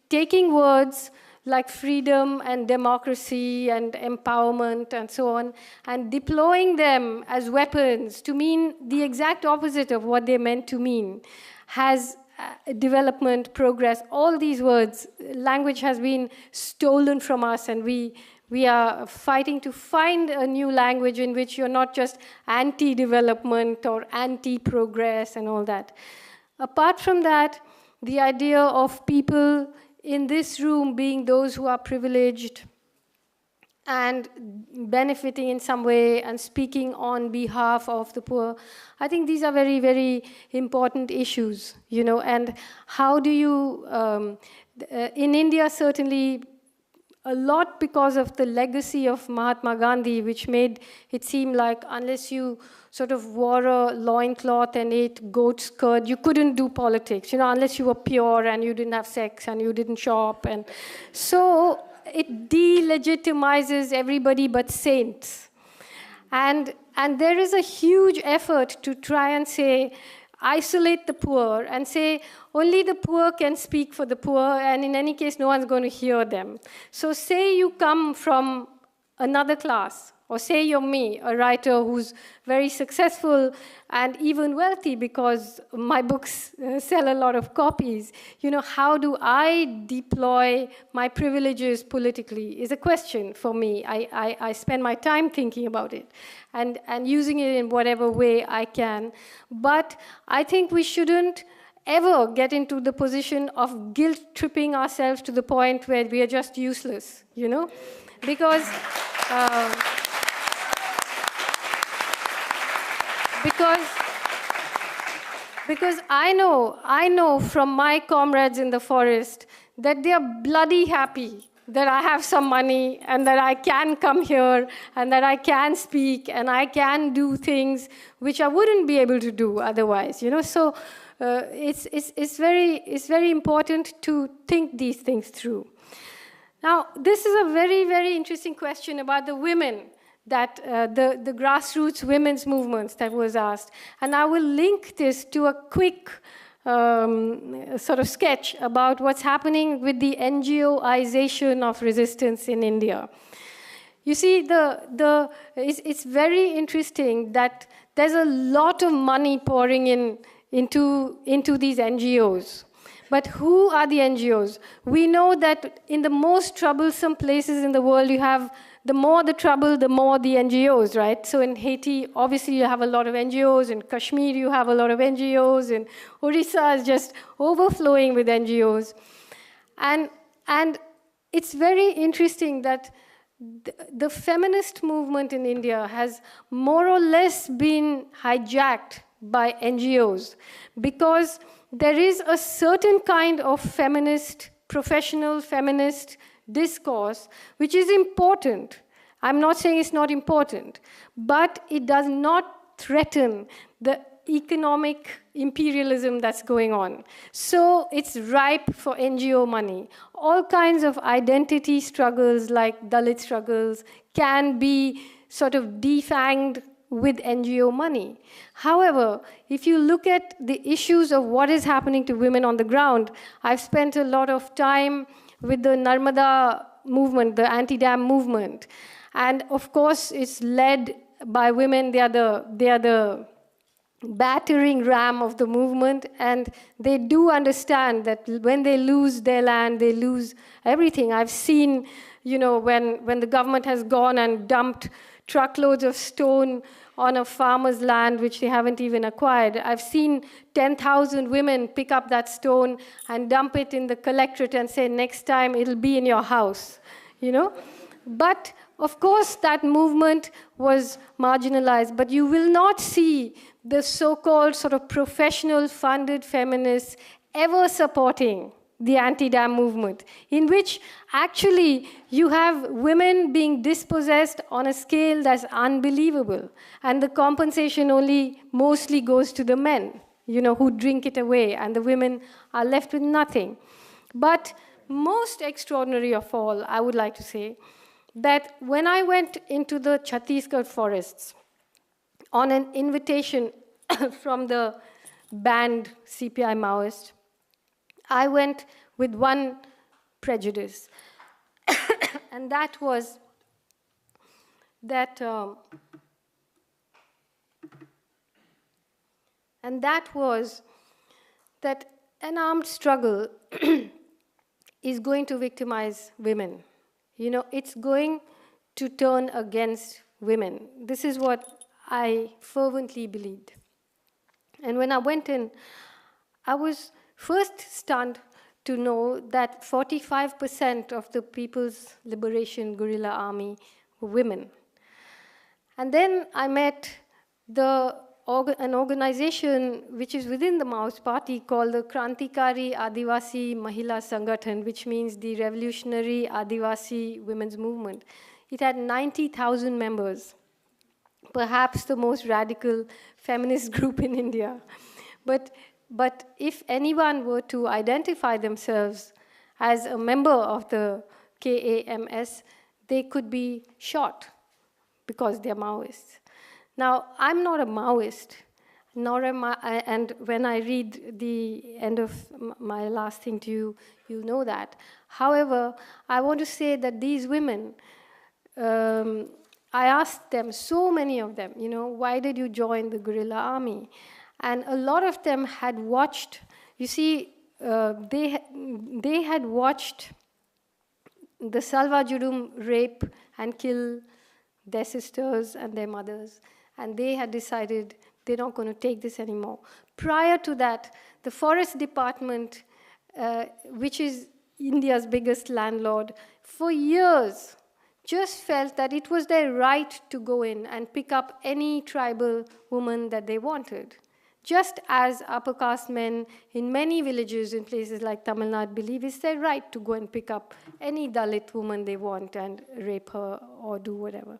taking words like freedom and democracy and empowerment and so on, and deploying them as weapons to mean the exact opposite of what they meant to mean, has development, progress, all these words, language has been stolen from us, and we are fighting to find a new language in which you're not just anti-development or anti-progress and all that. Apart from that, the idea of people in this room being those who are privileged and benefiting in some way and speaking on behalf of the poor, I think these are very, very important issues, and how do you, in India certainly, a lot because of the legacy of Mahatma Gandhi, which made it seem like unless you sort of wore a loincloth and ate goat's curd, you couldn't do politics, unless you were pure and you didn't have sex and you didn't shop. And so it delegitimizes everybody but saints. And there is a huge effort to try and say, isolate the poor and say only the poor can speak for the poor, and in any case, no one's going to hear them. So say you come from another class, or say you're me, a writer who's very successful and even wealthy because my books sell a lot of copies. How do I deploy my privileges politically is a question for me. I spend my time thinking about it and using it in whatever way I can. But I think we shouldn't ever get into the position of guilt-tripping ourselves to the point where we are just useless, Because I know from my comrades in the forest that they are bloody happy that I have some money and that I can come here and that I can speak and I can do things which I wouldn't be able to do otherwise, So it's very important to think these things through. Now, this is a very, very interesting question about the women, that the grassroots women's movements that was asked. And I will link this to a quick sort of sketch about what's happening with the NGOization of resistance in India. You see, it's very interesting that there's a lot of money pouring into these NGOs. But who are the NGOs? We know that in the most troublesome places in the world, you have the more the trouble, the more the NGOs, right? So in Haiti, obviously, you have a lot of NGOs. In Kashmir, you have a lot of NGOs. And Orissa is just overflowing with NGOs. And it's very interesting that the feminist movement in India has more or less been hijacked by NGOs, because there is a certain kind of feminist, professional feminist discourse which is important. I'm not saying it's not important, but it does not threaten the economic imperialism that's going on. So it's ripe for NGO money. All kinds of identity struggles, like Dalit struggles, can be sort of defanged with NGO money. However, if you look at the issues of what is happening to women on the ground, I've spent a lot of time with the Narmada movement, the anti-dam movement. And of course, it's led by women. They are the battering ram of the movement, and they do understand that when they lose their land, they lose everything. I've seen, when the government has gone and dumped truckloads of stone on a farmer's land which they haven't even acquired. I've seen 10,000 women pick up that stone and dump it in the collectorate and say, next time it'll be in your house, But of course, that movement was marginalized, but you will not see the so-called sort of professional funded feminists ever supporting the anti-dam movement, in which actually you have women being dispossessed on a scale that's unbelievable, and the compensation only mostly goes to the men, who drink it away, and the women are left with nothing. But most extraordinary of all, I would like to say, that when I went into the Chhattisgarh forests on an invitation from the banned CPI Maoist, I went with one prejudice, and that was that an armed struggle is going to victimize women. It's going to turn against women. This is what I fervently believed. And when I went in, I was first stunned to know that 45% of the People's Liberation Guerrilla Army were women. And then I met an organization which is within the Maoist party called the Krantikari Adivasi Mahila Sangathan, which means the Revolutionary Adivasi Women's Movement. It had 90,000 members, perhaps the most radical feminist group in India. But if anyone were to identify themselves as a member of the KAMS, they could be shot because they're Maoists. Now, I'm not a Maoist, nor am I, and when I read the end of my last thing to you, you'll know that. However, I want to say that these women, I asked them, so many of them, why did you join the guerrilla army? And a lot of them had watched, they had watched the Salva Judum rape and kill their sisters and their mothers, and they had decided they're not going to take this anymore. Prior to that, the Forest Department, which is India's biggest landlord, for years just felt that it was their right to go in and pick up any tribal woman that they wanted. Just as upper caste men in many villages in places like Tamil Nadu believe it's their right to go and pick up any Dalit woman they want and rape her or do whatever.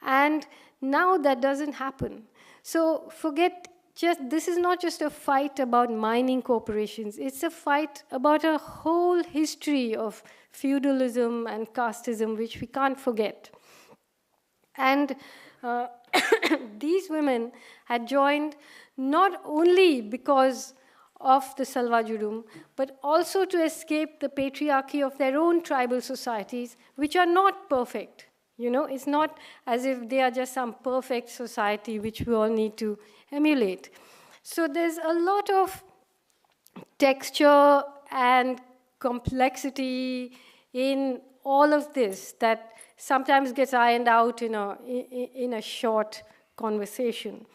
And now that doesn't happen. So this is not just a fight about mining corporations, it's a fight about a whole history of feudalism and casteism, which we can't forget. And these women had joined not only because of the Salva Judum, but also to escape the patriarchy of their own tribal societies, which are not perfect. It's not as if they are just some perfect society which we all need to emulate. So there's a lot of texture and complexity in all of this that sometimes gets ironed out in a short conversation.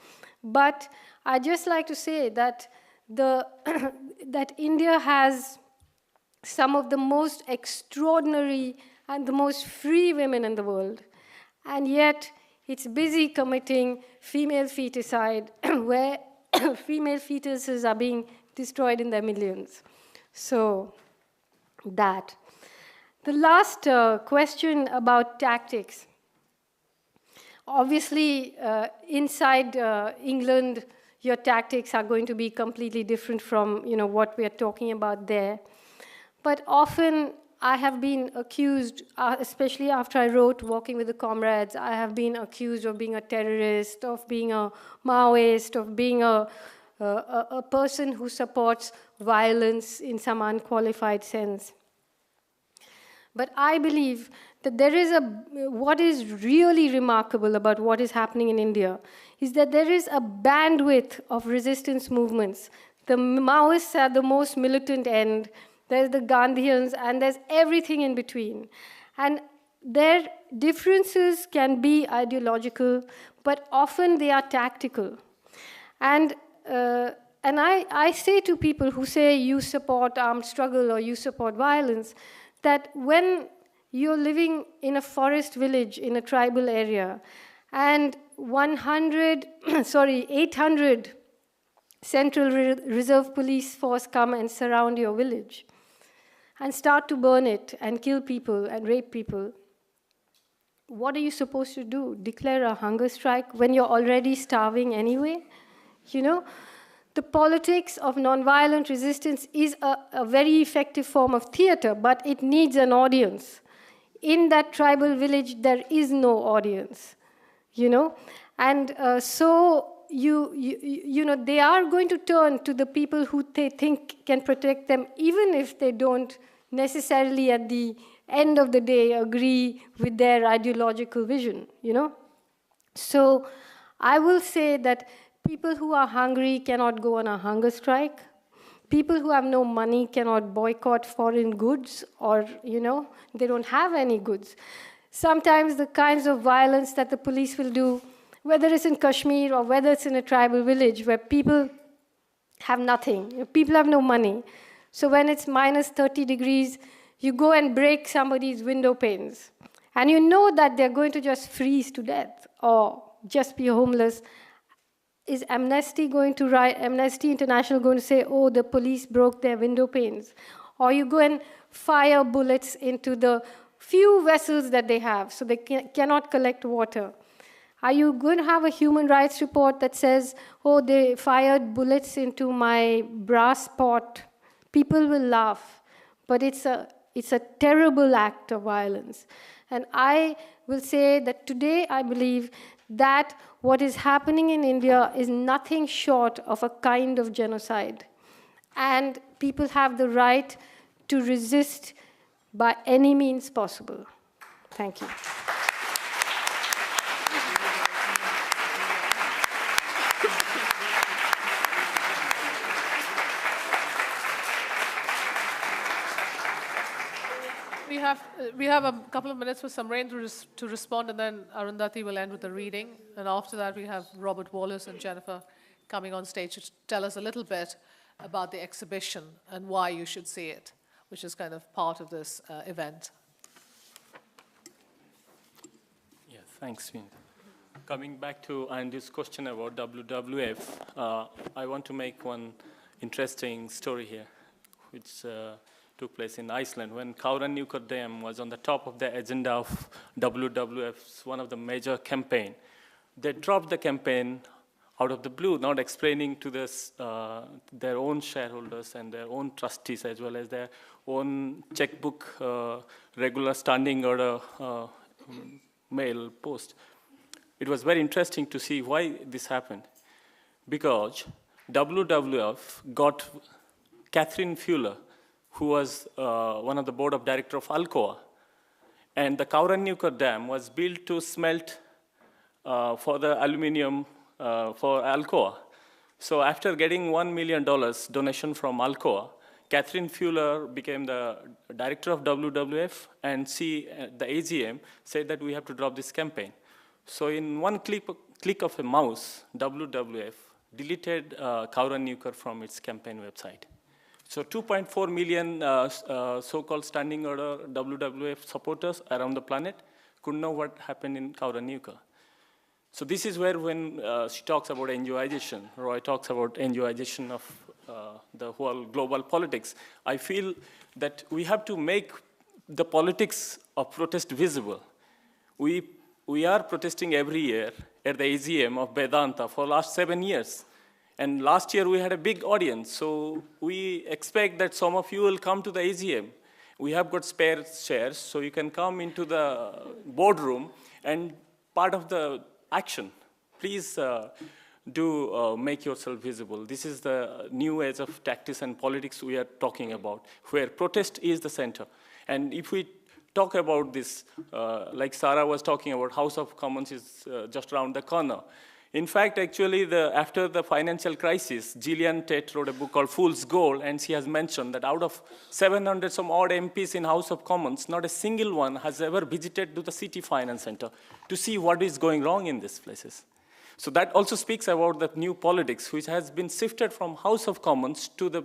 But I'd just like to say that that India has some of the most extraordinary and the most free women in the world, and yet it's busy committing female feticide, where female fetuses are being destroyed in their millions. So that. The last question about tactics. Obviously, inside England, your tactics are going to be completely different from what we are talking about there. But often I have been accused, especially after I wrote Walking with the Comrades, I have been accused of being a terrorist, of being a Maoist, of being a person who supports violence in some unqualified sense. But I believe that there is what is really remarkable about what is happening in India is that there is a bandwidth of resistance movements. The Maoists are the most militant end, there's the Gandhians, and there's everything in between. And their differences can be ideological, but often they are tactical. And I say to people who say you support armed struggle or you support violence, that when you're living in a forest village in a tribal area and 800 Central Reserve Police Force come and surround your village and start to burn it and kill people and rape people, what are you supposed to do? Declare a hunger strike when you're already starving anyway? The politics of nonviolent resistance is a very effective form of theater, but it needs an audience. In that tribal village, there is no audience, And so, they are going to turn to the people who they think can protect them, even if they don't necessarily at the end of the day agree with their ideological vision, So I will say that people who are hungry cannot go on a hunger strike. People who have no money cannot boycott foreign goods or, they don't have any goods. Sometimes the kinds of violence that the police will do, whether it's in Kashmir or whether it's in a tribal village where people have nothing, people have no money. So when it's minus 30 degrees, you go and break somebody's window panes. And you know that they're going to just freeze to death or just be homeless. Is Amnesty International going to say, oh, the police broke their window panes? Or you go and fire bullets into the few vessels that they have so they cannot collect water. Are you going to have a human rights report that says, oh, they fired bullets into my brass pot? People will laugh, but it's a terrible act of violence. And I will say that today I believe that what is happening in India is nothing short of a kind of genocide. And people have the right to resist by any means possible. Thank you. We have a couple of minutes for Samarendra to respond, and then Arundhati will end with the reading. And after that, we have Robert Wallace and Jennifer coming on stage to tell us a little bit about the exhibition and why you should see it, which is kind of part of this event. Yeah, thanks, Vinit. Coming back to Andy's question about WWF, I want to make one interesting story here, which took place in Iceland when Kárahnjúkar Dam was on the top of the agenda of WWF's one of the major campaign. They dropped the campaign out of the blue, not explaining to this, their own shareholders and their own trustees, as well as their own checkbook, regular standing order mail post. It was very interesting to see why this happened. Because WWF got Catherine Fuller, who was one of the board of directors of Alcoa. And the Kárahnjúkar Dam was built to smelt for the aluminum for Alcoa. So after getting $1 million donation from Alcoa, Catherine Fuller became the director of WWF, and the AGM said that we have to drop this campaign. So in one click of a mouse, WWF deleted Kárahnjúkar from its campaign website. So 2.4 million so-called standing order WWF supporters around the planet couldn't know what happened in Kárahnjúkar. So this is where when she talks about NGOization, Roy talks about NGOization of the whole global politics, I feel that we have to make the politics of protest visible. We are protesting every year at the AGM of Vedanta for the last 7 years. And last year we had a big audience, so we expect that some of you will come to the AGM. We have got spare chairs, so you can come into the boardroom and part of the action. Please do make yourself visible. This is the new age of tactics and politics we are talking about, where protest is the center. And if we talk about this, like Sarah was talking about, House of Commons is just around the corner. In fact, actually, after the financial crisis, Gillian Tate wrote a book called Fool's Gold, and she has mentioned that out of 700 some odd MPs in House of Commons, not a single one has ever visited to the City Finance Center to see what is going wrong in these places. So that also speaks about the new politics, which has been shifted from House of Commons to the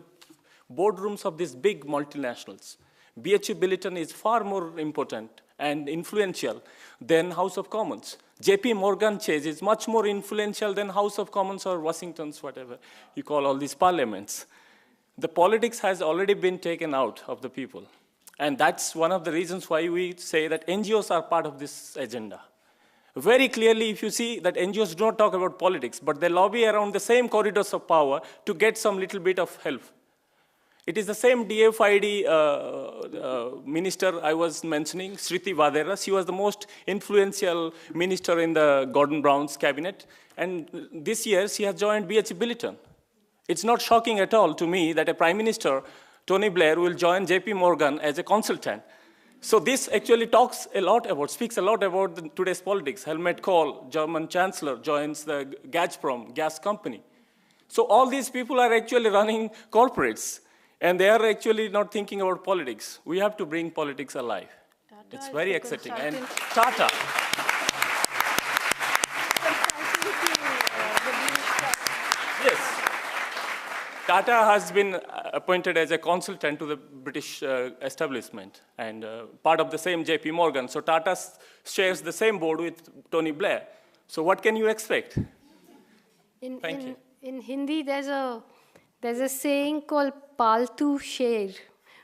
boardrooms of these big multinationals. BHU Billiton is far more important and influential than House of Commons. JP Morgan Chase is much more influential than House of Commons or Washington's, whatever you call all these parliaments. The politics has already been taken out of the people. And that's one of the reasons why we say that NGOs are part of this agenda. Very clearly, if you see that NGOs do not talk about politics, but they lobby around the same corridors of power to get some little bit of help. It is the same DFID minister I was mentioning, Shriti Vadera. She was the most influential minister in the Gordon Brown's cabinet. And this year, she has joined BHU Billiton. It's not shocking at all to me that a Prime Minister, Tony Blair, will join JP Morgan as a consultant. So this actually speaks a lot about today's politics. Helmut Kohl, German Chancellor, joins the Gazprom gas company. So all these people are actually running corporates. And they are actually not thinking about politics. We have to bring politics alive. It's very exciting. And Tata. Yes. Tata has been appointed as a consultant to the British establishment and part of the same JP Morgan. So Tata shares the same board with Tony Blair. So what can you expect? Thank you. In Hindi, there's a saying called paltu sher,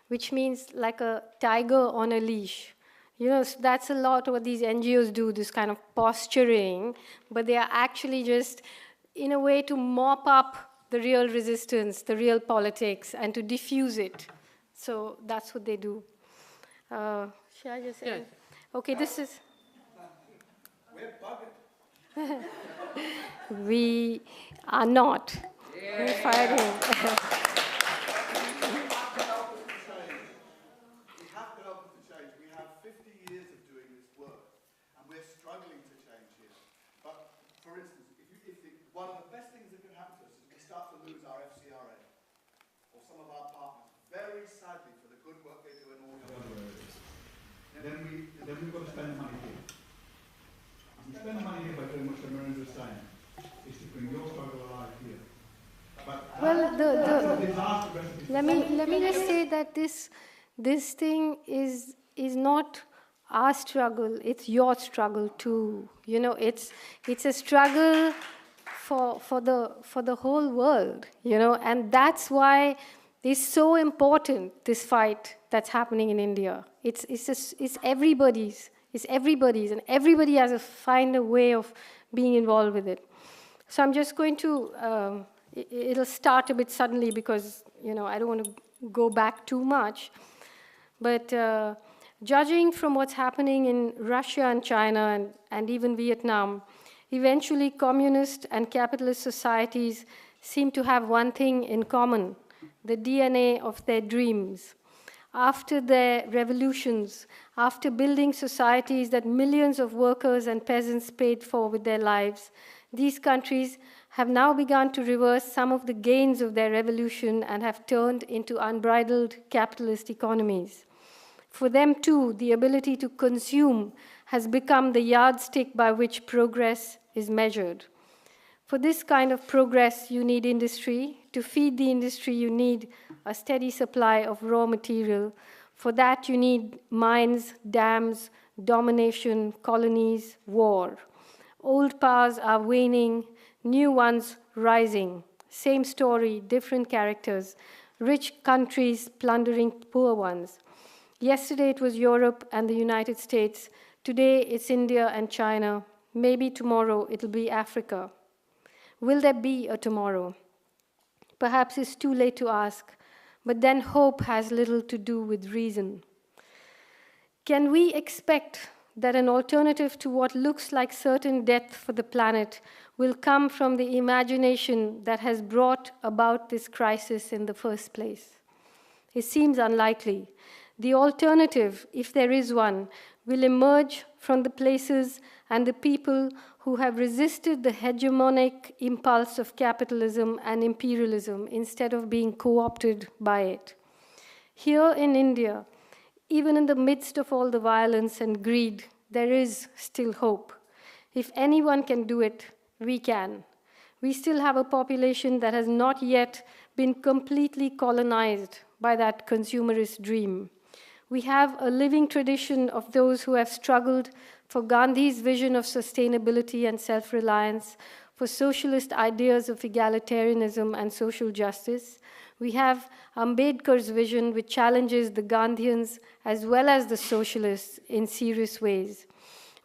which means like a tiger on a leash. You know, so that's a lot what these NGOs do, this kind of posturing, but they are actually just in a way to mop up the real resistance, the real politics, and to diffuse it. So that's what they do. Shall I just say? Yeah. Okay, this is... We are not. We're fighting. One of the best things that can happen to us is we start to lose our FCRA or some of our partners, very sadly, for the good work they do in all the other areas. Then we've got to spend the money here. And we spend the money here by doing what Samarendra is saying, is to bring your struggle alive here. But let me just say that this thing is not our struggle, it's your struggle too. You know, it's a struggle for the whole world, you know, and that's why it's so important, this fight that's happening in India. It's everybody's, and everybody has to find a way of being involved with it. So I'm just going to, it'll start a bit suddenly because, you know, I don't want to go back too much, but judging from what's happening in Russia and China and even Vietnam, eventually, communist and capitalist societies seem to have one thing in common, the DNA of their dreams. After their revolutions, after building societies that millions of workers and peasants paid for with their lives, these countries have now begun to reverse some of the gains of their revolution and have turned into unbridled capitalist economies. For them, too, the ability to consume has become the yardstick by which progress is measured. For this kind of progress, you need industry. To feed the industry, you need a steady supply of raw material. For that, you need mines, dams, domination, colonies, war. Old powers are waning, new ones rising. Same story, different characters. Rich countries plundering poor ones. Yesterday it was Europe and the United States. Today it's India and China. Maybe tomorrow it'll be Africa. Will there be a tomorrow? Perhaps it's too late to ask, but then hope has little to do with reason. Can we expect that an alternative to what looks like certain death for the planet will come from the imagination that has brought about this crisis in the first place? It seems unlikely. The alternative, if there is one, will emerge from the places and the people who have resisted the hegemonic impulse of capitalism and imperialism instead of being co-opted by it. Here in India, even in the midst of all the violence and greed, there is still hope. If anyone can do it, we can. We still have a population that has not yet been completely colonized by that consumerist dream. We have a living tradition of those who have struggled for Gandhi's vision of sustainability and self-reliance, for socialist ideas of egalitarianism and social justice. We have Ambedkar's vision, which challenges the Gandhians as well as the socialists in serious ways.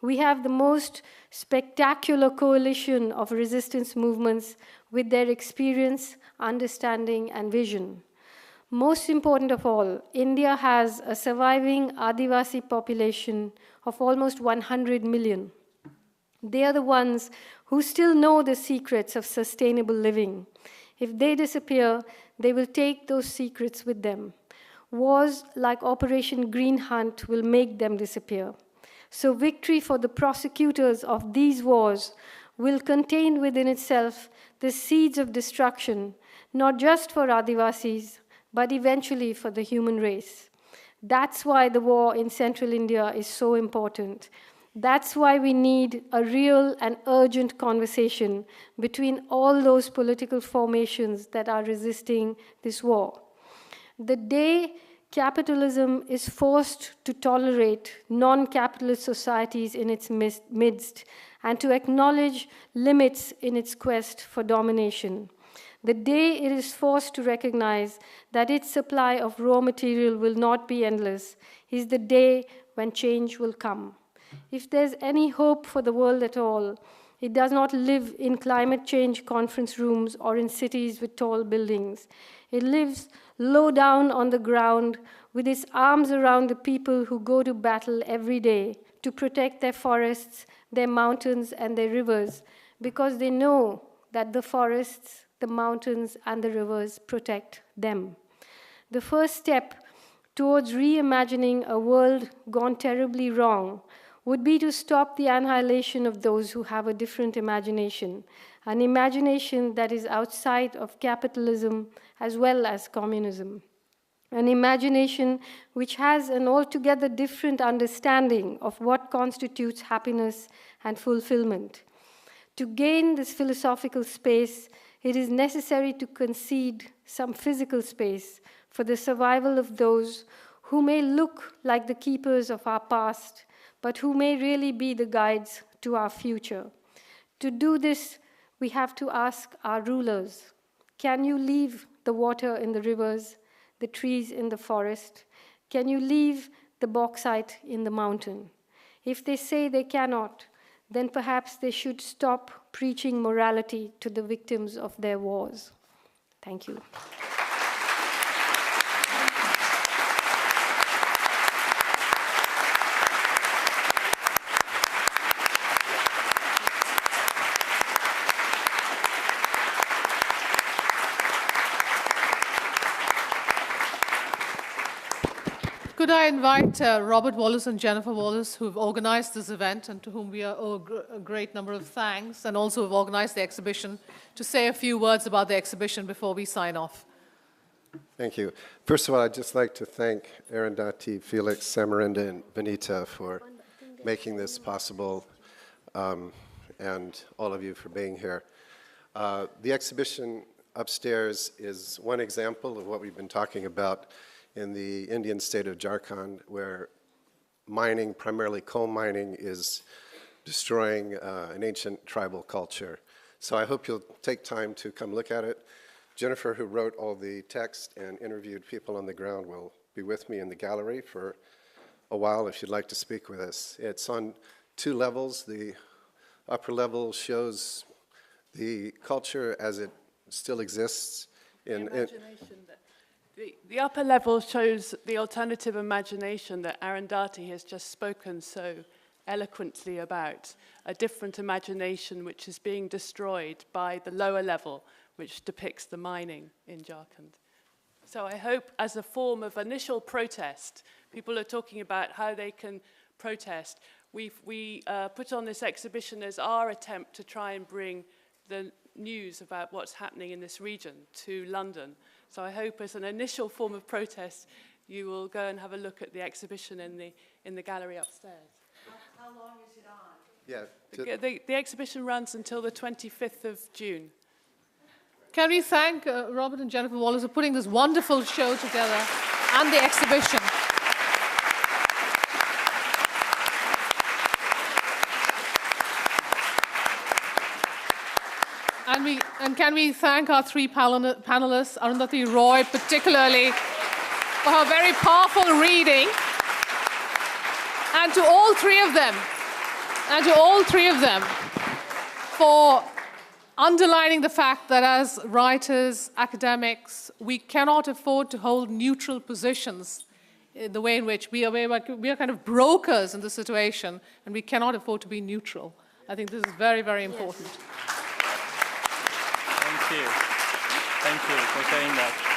We have the most spectacular coalition of resistance movements with their experience, understanding, and vision. Most important of all, India has a surviving Adivasi population of almost 100 million. They are the ones who still know the secrets of sustainable living. If they disappear, they will take those secrets with them. Wars like Operation Green Hunt will make them disappear. So victory for the prosecutors of these wars will contain within itself the seeds of destruction, not just for Adivasis, but eventually for the human race. That's why the war in central India is so important. That's why we need a real and urgent conversation between all those political formations that are resisting this war. The day capitalism is forced to tolerate non-capitalist societies in its midst and to acknowledge limits in its quest for domination, the day it is forced to recognize that its supply of raw material will not be endless, is the day when change will come. If there's any hope for the world at all, it does not live in climate change conference rooms or in cities with tall buildings. It lives low down on the ground with its arms around the people who go to battle every day to protect their forests, their mountains, and their rivers, because they know that the forests, the mountains, and the rivers protect them. The first step towards reimagining a world gone terribly wrong would be to stop the annihilation of those who have a different imagination, an imagination that is outside of capitalism as well as communism, an imagination which has an altogether different understanding of what constitutes happiness and fulfillment. To gain this philosophical space, it is necessary to concede some physical space for the survival of those who may look like the keepers of our past, but who may really be the guides to our future. To do this, we have to ask our rulers, can you leave the water in the rivers, the trees in the forest? Can you leave the bauxite in the mountain? If they say they cannot, then perhaps they should stop preaching morality to the victims of their wars. Thank you. Could I invite Robert Wallace and Jennifer Wallace, who've organized this event and to whom we owe a great number of thanks, and also have organized the exhibition, to say a few words about the exhibition before we sign off. Thank you. First of all, I'd just like to thank Arundhati, Felix, Samarendra, and Vanita for making this possible, and all of you for being here. The exhibition upstairs is one example of what we've been talking about in the Indian state of Jharkhand, where mining, primarily coal mining, is destroying an ancient tribal culture. So I hope you'll take time to come look at it. Jennifer, who wrote all the text and interviewed people on the ground, will be with me in the gallery for a while if you'd like to speak with us. It's on 2 levels. The upper level shows the culture as it still exists. The upper level shows the alternative imagination that Arundhati has just spoken so eloquently about, a different imagination which is being destroyed by the lower level, which depicts the mining in Jharkhand. So I hope, as a form of initial protest, people are talking about how they can protest. We put on this exhibition as our attempt to try and bring the news about what's happening in this region to London. So I hope, as an initial form of protest, you will go and have a look at the exhibition in the gallery upstairs. How long is it on? Yeah. The exhibition runs until the 25th of June. Can we thank Robert and Jennifer Wallace for putting this wonderful show together and the exhibition. And can we thank our 3 panelists, Arundhati Roy particularly, for her very powerful reading, and to all 3 of them, for underlining the fact that as writers, academics, we cannot afford to hold neutral positions in the way in which we are kind of brokers in the situation, and we cannot afford to be neutral. I think this is very, very important. Thank you. Thank you for saying that.